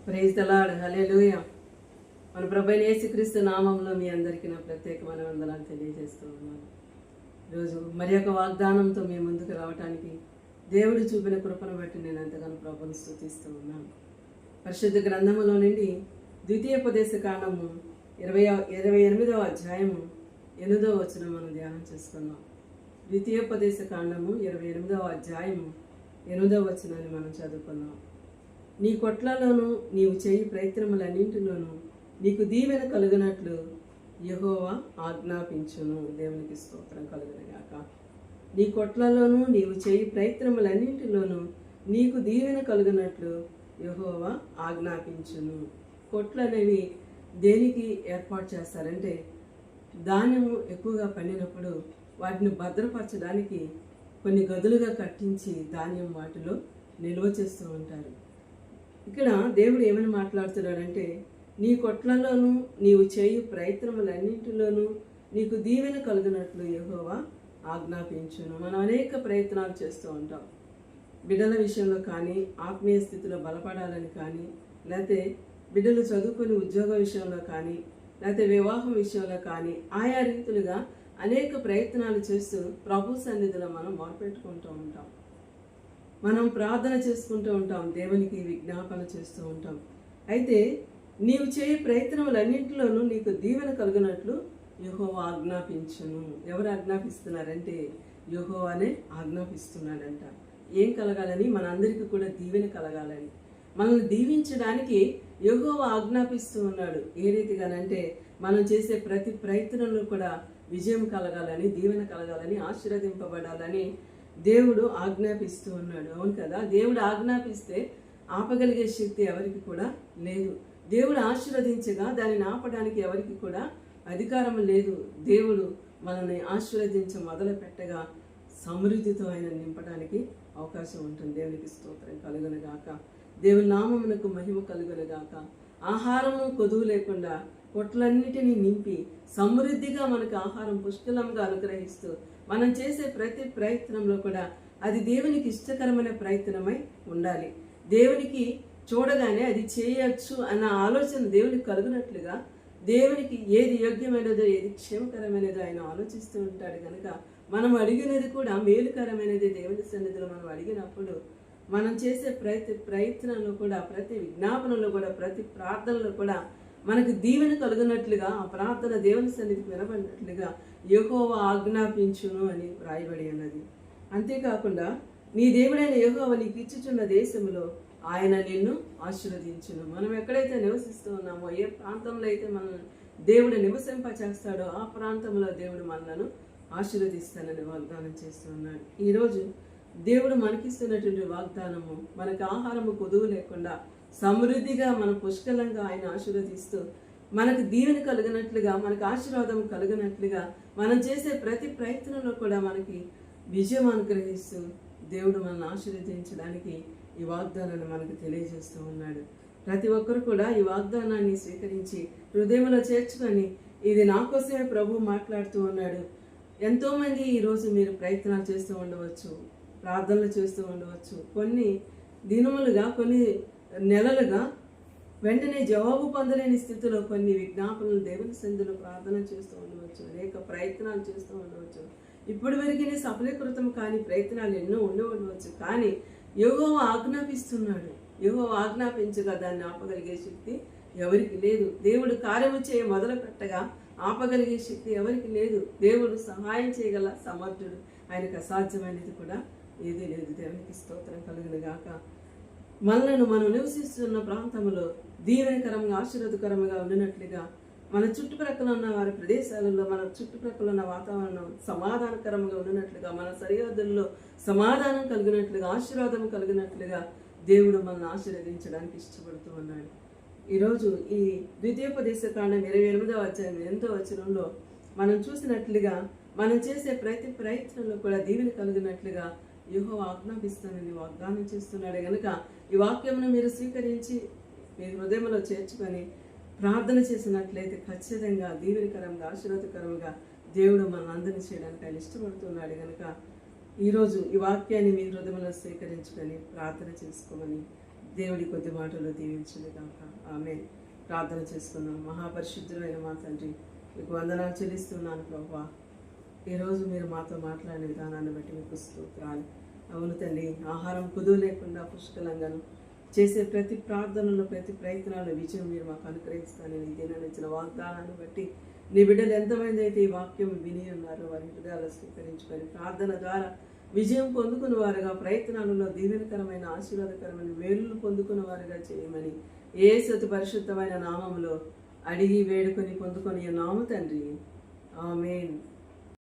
Praise the lord, హల్లెలూయా. మన ప్రభువైన యేసుక్రీస్తు నామంలో మీ అందరికీ నా ప్రత్యేకమైన వందనాలు తెలియజేస్తూ ఉన్నాను. ఈరోజు మరి ఒక వాగ్దానంతో మీ ముందుకు రావడానికి దేవుడు చూపిన కృపను బట్టి నేను ఎంతగానో ప్రభువును స్తుతిస్తూ ఉన్నాను. పరిశుద్ధ గ్రంథములో నుండి ద్వితీయోపదేశ కాండము 28వ అధ్యాయము 8వ వచనం మనం ధ్యానం చేసుకున్నాం. ద్వితీయోపదేశ కాండము 28వ అధ్యాయము 8వ వచనాన్ని మనం చదువుకున్నాం. నీ కొట్లలోనూ నీవు చేయి ప్రయత్నములన్నింటిలోనూ నీకు దీవెన కలుగునట్లు యెహోవా ఆజ్ఞాపించును. దేవునికి స్తోత్రం కలుగునుగాక. నీ కొట్లలోనూ నీవు చేయి ప్రయత్నములన్నింటిలోనూ నీకు దీవెన కలుగునట్లు యెహోవా ఆజ్ఞాపించును. కొట్లు అనేవి దేనికి ఏర్పాటు చేస్తారంటే, ధాన్యము ఎక్కువగా పండినప్పుడు వాటిని భద్రపరచడానికి కొన్ని గదులుగా కట్టించి ధాన్యం వాటిలో నిల్వ చేస్తూ ఉంటారు. ఇక్కడ దేవుడు ఏమని మాట్లాడుతున్నాడంటే, నీ కొట్లలోనూ నీవు చేయు ప్రయత్నములన్నింటిలోనూ నీకు దీవెన కలుగునట్లు యెహోవా ఆజ్ఞాపించును. మనం అనేక ప్రయత్నాలు చేస్తూ ఉంటాం. బిడ్డల విషయంలో కానీ, ఆత్మీయ స్థితిలో బలపడాలని కానీ, లేకపోతే బిడ్డలు చదువుకుని ఉద్యోగ విషయంలో కానీ, లేకపోతే వివాహం విషయంలో కానీ, ఆయా రీతులుగా అనేక ప్రయత్నాలు చేస్తూ ప్రభు సన్నిధిలో మనం మొరపెట్టుకుంటూ ఉంటాం. మనం ప్రార్థన చేసుకుంటూ ఉంటాం, దేవునికి విజ్ఞాపన చేస్తూ ఉంటాం. అయితే నీవు చేయ ప్రయత్నములన్నింటిలోనూ నీకు దీవెన కలుగునట్లు యెహోవా ఆజ్ఞాపించును. ఎవరు ఆజ్ఞాపిస్తున్నారంటే యెహోవానే ఆజ్ఞాపిస్తున్నాడంట. ఏం కలగాలని? మనందరికీ కూడా దీవెన కలగాలని, మనల్ని దీవించడానికి యెహోవా ఆజ్ఞాపిస్తూ ఉన్నాడు. ఏ రీతిగానంటే, మనం చేసే ప్రతి ప్రయత్నంలో కూడా విజయం కలగాలని, దీవెన కలగాలని, ఆశీర్వదింపబడాలని దేవుడు ఆజ్ఞాపిస్తూ ఉన్నాడు. అవును కదా? దేవుడు ఆజ్ఞాపిస్తే ఆపగలిగే శక్తి ఎవరికి కూడా లేదు. దేవుడు ఆశీర్వదించగా దానిని ఆపడానికి ఎవరికి కూడా అధికారం లేదు. దేవుడు మనల్ని ఆశీర్వదించ మొదలు పెట్టగా సమృద్ధితో ఆయన నింపడానికి అవకాశం ఉంటుంది. దేవునికి స్తోత్రం కలుగునుగాక. దేవుని నామమునకు మహిమ కలుగునుగాక. ఆహారము కొదువు లేకుండా పొట్లన్నిటినీ నింపి సమృద్ధిగా మనకు ఆహారం పుష్కలంగా అనుగ్రహిస్తూ మనం చేసే ప్రతి ప్రయత్నంలో కూడా అది దేవునికి ఇష్టకరమైన ప్రయత్నమై ఉండాలి. దేవునికి చూడగానే అది చేయొచ్చు అన్న ఆలోచన దేవునికి కలుగునట్లుగా, దేవునికి ఏది యోగ్యమైనదో ఏది క్షేమకరమైనదో ఆయన ఆలోచిస్తూ ఉంటాడు. కనుక మనం అడిగినది కూడా మేలుకరమైనది. దేవుని సన్నిధిలో మనం అడిగినప్పుడు మనం చేసే ప్రతి ప్రయత్నంలో కూడా, ప్రతి విజ్ఞాపనలో కూడా, ప్రతి ప్రార్థనలో కూడా మనకు దీవెన కలుగునట్లుగా, ఆ ప్రార్థన దేవుని సన్నిధికి వినబడినట్లుగా యెహోవా ఆజ్ఞాపించును అని వ్రాయబడి ఉన్నది. అంతేకాకుండా నీ దేవుడైన యెహోవా నీకు ఇచ్చుచున్న దేశంలో ఆయన నిన్ను ఆశీర్వదించును. మనం ఎక్కడైతే నివసిస్తూ ఉన్నామో, ఏ ప్రాంతంలో అయితే మనం దేవుడు నివసింప చేస్తాడో ఆ ప్రాంతంలో దేవుడు మనలను ఆశీర్వదిస్తానని వాగ్దానం చేస్తూ ఉన్నాడు. ఈరోజు దేవుడు మనకిస్తున్నటువంటి వాగ్దానము, మనకు ఆహారము కొదువు లేకుండా సమృద్ధిగా మన పుష్కలంగా ఆయన ఆశీర్వదిస్తూ మనకు దీవెన కలిగినట్లుగా, మనకు ఆశీర్వాదం కలిగినట్లుగా, మనం చేసే ప్రతి ప్రయత్నంలో కూడా మనకి విజయం అనుగ్రహిస్తూ దేవుడు మనల్ని ఆశీర్వదించడానికి ఈ వాగ్దానాన్ని మనకు తెలియజేస్తూ ఉన్నాడు. ప్రతి ఒక్కరు కూడా ఈ వాగ్దానాన్ని స్వీకరించి హృదయంలో చేర్చుకొని, ఇది నా కోసమే ప్రభు మాట్లాడుతూ ఉన్నాడు. ఎంతోమంది ఈరోజు మీరు ప్రయత్నాలు చేస్తూ ఉండవచ్చు, ప్రార్థనలు చేస్తూ ఉండవచ్చు. కొన్ని దినములుగా, కొన్ని నెలలుగా వెంటనే జవాబు పొందలేని స్థితిలో కొన్ని విజ్ఞాపనలు దేవుని సన్నిధిలో ప్రార్థన చేస్తూ ఉండవచ్చు, అనేక ప్రయత్నాలు చేస్తూ ఉండవచ్చు. ఇప్పటి వరకు సఫలీకృతం కాని ప్రయత్నాలు ఎన్నో ఉండవచ్చు. కానీ యెహోవా ఆజ్ఞాపిస్తున్నాడు. యెహోవా ఆజ్ఞాపించగా దాన్ని ఆపగలిగే శక్తి ఎవరికి లేదు. దేవుడు కార్యము చేయ మొదలు పెట్టగా ఆపగలిగే శక్తి ఎవరికి లేదు. దేవుడు సహాయం చేయగల సమర్థుడు. ఆయనకు అసాధ్యమైనది కూడా ఏదీ లేదు. దేవునికి స్తోత్రం కలుగునుగాక. మనలను మనం నివసిస్తున్న ప్రాంతంలో దీవెనకరంగా, ఆశీర్వాదకరంగా ఉండినట్లుగా, మన చుట్టుప్రక్కల ఉన్న వారి ప్రదేశాలలో, మన చుట్టుప్రక్కల ఉన్న వాతావరణం సమాధానకరంగా ఉండినట్లుగా, మన సరిహద్దుల్లో సమాధానం కలిగినట్లుగా, ఆశీర్వాదం కలిగినట్లుగా దేవుడు మనల్ని ఆశీర్వదించడానికి ఇష్టపడుతూ ఉన్నాడు. ఈరోజు ఈ ద్వితీయోపదేశ కాండం 28వ అధ్యాయం 8వ వచనంలో మనం చూసినట్లుగా, మనం చేసే ప్రతి ప్రయత్నంలో కూడా దీవెన కలిగినట్లుగా యెహోవా ఆజ్ఞాపిస్తానని వాగ్దానం చేస్తున్నాడు. కనుక ఈ వాక్యమును మీరు స్వీకరించి మీ హృదయంలో చేర్చుకొని ప్రార్థన చేసినట్లయితే ఖచ్చితంగా దీవెనకరంగా, ఆశీర్వాదకరంగా దేవుడు మన అందరినీ చేయడానికి ఆయన ఇష్టపడుతున్నాడు. కనుక ఈరోజు ఈ వాక్యాన్ని మీ హృదయంలో స్వీకరించుకొని ప్రార్థన చేసుకోమని దేవుడి కొద్ది మాటలు దీవించింది కాక ఆమె ప్రార్థన చేసుకున్నాం. మహాపరిశుద్ధులైన మా తండ్రి, మీకు వందనాలు చెల్లిస్తున్నాను ప్రభువా. ఈరోజు మీరు మాతో మాట్లాడిన విధానాన్ని బట్టి మీకు స్తోత్రాలు. అవును తండ్రి, ఆహారం కుదువు లేకుండా పుష్కలంగాను చేసే ప్రతి ప్రార్థనలో ప్రతి ప్రయత్నాల్లో విజయం మీరు మాకు అనుగ్రహిస్తానని దినాన్ని ఇచ్చిన వాగ్దానాన్ని బట్టి నీ బిడ్డలు ఎంతమంది అయితే ఈ వాక్యం విని ఉన్నారో వారి హృదయాలు స్వీకరించుకొని ప్రార్థన ద్వారా విజయం పొందుకున్న వారుగా, ప్రయత్నాలలో దీవెనకరమైన ఆశీర్వాదకరమైన మేలులు పొందుకున్న వారుగా చేయమని యేసు అతి పరిశుద్ధమైన నామములో అడిగి వేడుకొని పొందుకొని నామ తండ్రి, ఆమేన్.